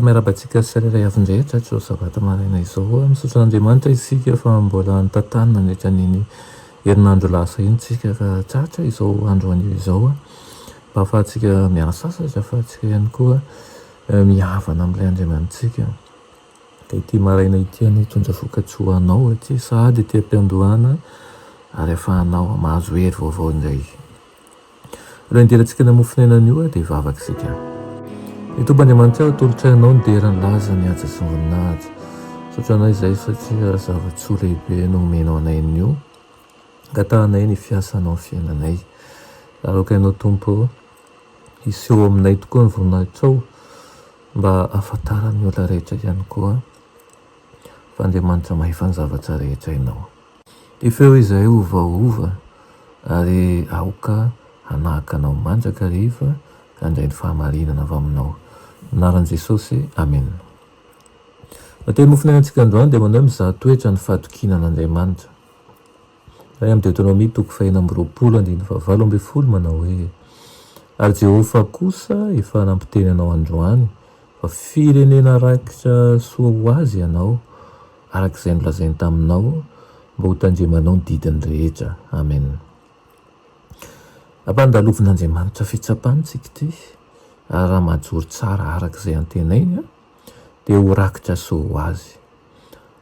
Miarabantsika sariray avindrehetra tso zavatra maraina izao misaotran'Andriamanitra isika fa mbola nitantany nandritra niny herinandro lasa iny tsika ka tratra izao andro anio izao mba ahafahantsika miarasasatra ahafahantsika ihany koa mihavana amin'ilay Andriamanitsika. Ka ity maraina ity tondra vokatsoa anao aty sady ity am-piandohana ary ahafahanao mahazo hery vaovao indray. Raha indirantsika namofonenan'io dia vavaka isika. Itompandriamanitra tolotrainao ny derany laza ny aja sy voninahitra saotranao izay satria zava-tsoa lehibe no omenao anay nio ngatahanay ny fiasanao fiainanay aroka ianao tompo iseho aminay tokoa ny voninahitrao mba ahafantaran'ny olona rehetra ihany koa fa Andriamanitra mahita ny zavatra rehetra ianao. Ty feo izay ovaova ary aoka hanahaka anao mandraka riva ka handray ny fahamarinana avy aminao. Anaran'i Jesosy, amen. Mateny mofonenantsika androany dia manao mizaha toetra ny fahatokinan'Andriamanitra. Raha amin'ny Deutéronomie 4:9-12 manao hoe ary Jehovah kosa efa nampiteny anao androany fa firenena raikitra soa ho azy ianao arak'izay nolazainy taminao mba ho tandremanao ny didiny rehetra. Amen. Ampandalovin'Andriamanitra fitsapany-tsika ity ary raha mahajoro tsara arak'izay antenainy dia ho rakitra soa ho azy.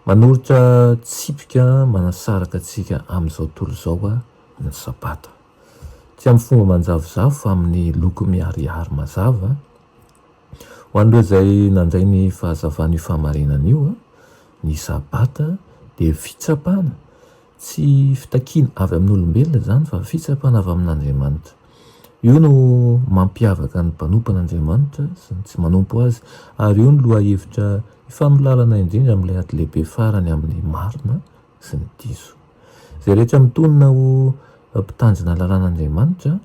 Manoritra tsipika manasaraka antsika amin'izao tontolo izao ny sabata. Tsy amin'ny fomba manjavozavo fa amin'ny loko miharihary mazava. Ho an'ireo izay nandray ny fahazavan'io fahamarinana io ny sabata dia fitsapana tsy fitakiana avy amin'olombelona izany fa fitsapana avy amin'Andriamanitra. Io no mampiavaka ny mpanompan'Andriamanitra sy ny tsy manompo azy ary io no lohahevitra ifanolalana indrindra amin'ilay ady lehibe farany amin'ny marina sy ny diso. Izay rehetra mitonona ho mpitanjina lalàn'Andriamanitra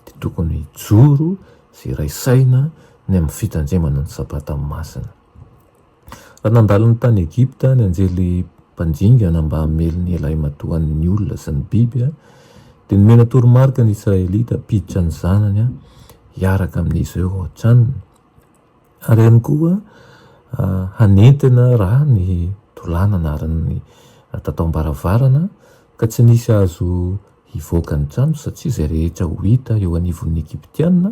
dia tokony hijoro sy iray saina ny amin'ny fitandremana ny sabata masina. Raha nandalo ny tany Egipta ny anjely mpanjingana mba hamely ny elahy matohan'ny olona sy ny biby dia nomena toromarika ny Israelita piditra ny zanany hiaraka amin'izy ireo ao an-tranony. Ary ihany koa hanentana raha ny tolanana ary ny tatao-baravarana ka tsy nisy azo hivoaka ny trano satria izay rehetra ho hita eo anivon'ny Egyptianina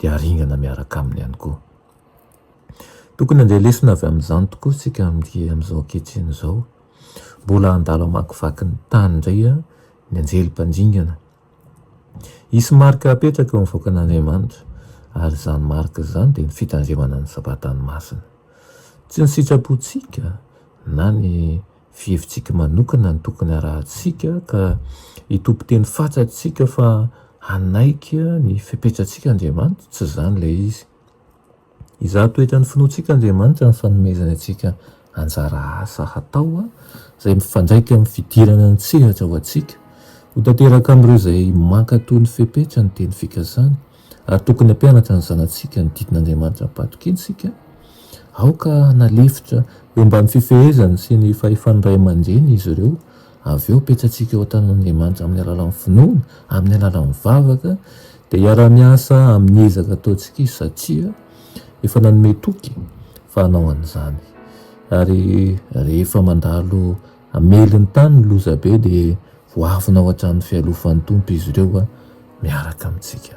dia haringana miaraka aminy ihany koa. Tokony handray lesona avy amin'izany tokoa isika amin'izao ankehitriny izao. Mbola andalo amakivaky ny tany indray ny anjely mpanjingana. Hisy marika apetraka eo amin'ny voakan'Andriamanitra ary izany marika izany dia ny fitandremana ny sabatany masina. Tsy ny sitrapontsika na ny fihevitsika manokana ny tokony arahantsika ka hitompy-teny fatsatsika fa hanaika ny fipetratsika Andriamanitra, tsy izany ilay izy. Izaho toetra ny finoantsika Andriamanitra ny fanomezany antsika anjara asa hatao izay mifandraika amin'ny fidirana ny sehatra ho antsika ho tanteraka amin'ireo izay mankatoa ny fepetra ny teny fikasana ary tokony hampianatra ny zanantsika ny didin'Andriamanitra ampatokiny sika aoka nalefitra eo ambany fifehezany sy ny fahefany ray aman-dreny izy ireo avy eo petratsika eo an-tanan'Andriamanitra amin'ny alalan'ny finoana amin'ny alalan'ny vavaka dia hiara-miasa amin'ny ezaka ataontsika izy satria efa nanome toky fa hanao an'izany. Ary rehefa mandalo hamely ny tany ny loza be dia voavina ao an-tran'ny fialofan'ny tompo izy ireo miaraka amintsika.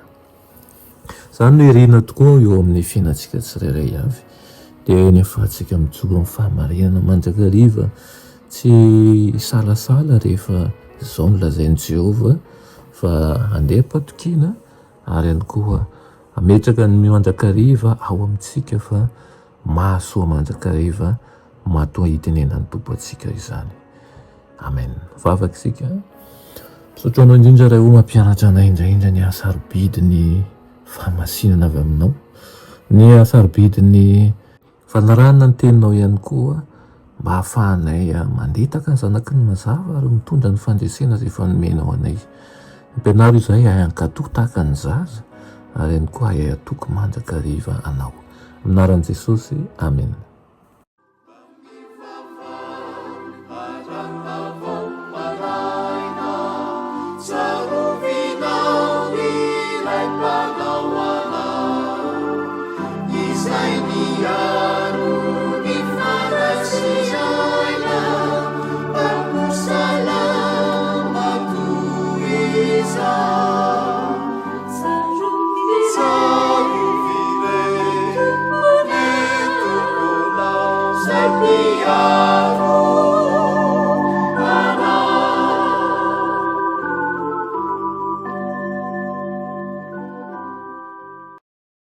Izany no irina tokoa eo amin'ny fiainantsika tsirairay avy dia ny ahafahantsika mijoro amin'ny fahamarinana mandrakariva tsy salasala rehefa izao nolazain'i Jehovah fa handeha am-patokiana ary ihany koa ametraka ny mandrakariva ao amintsika fa mahasoa mandrakariva matoa hitenenan'ny tompo antsika izany. Amen. Vavaka isika. Misaotra anao indrindra raha ho mampianatra anay indraindra ny ahasarobidiny fahamasinana avy aminao, ny ahasarobidiny fanarahana ny teninao ihany koa mba hahafahanay mandetaka ny zanaky ny mazava ary mitondra ny fandresena izay fanomenao anay. Ampianaro izay hankatoky tahaka ny zaza ary ihany koa hay atoko mandrakariva anao. Anaran'i Jesosy, amen.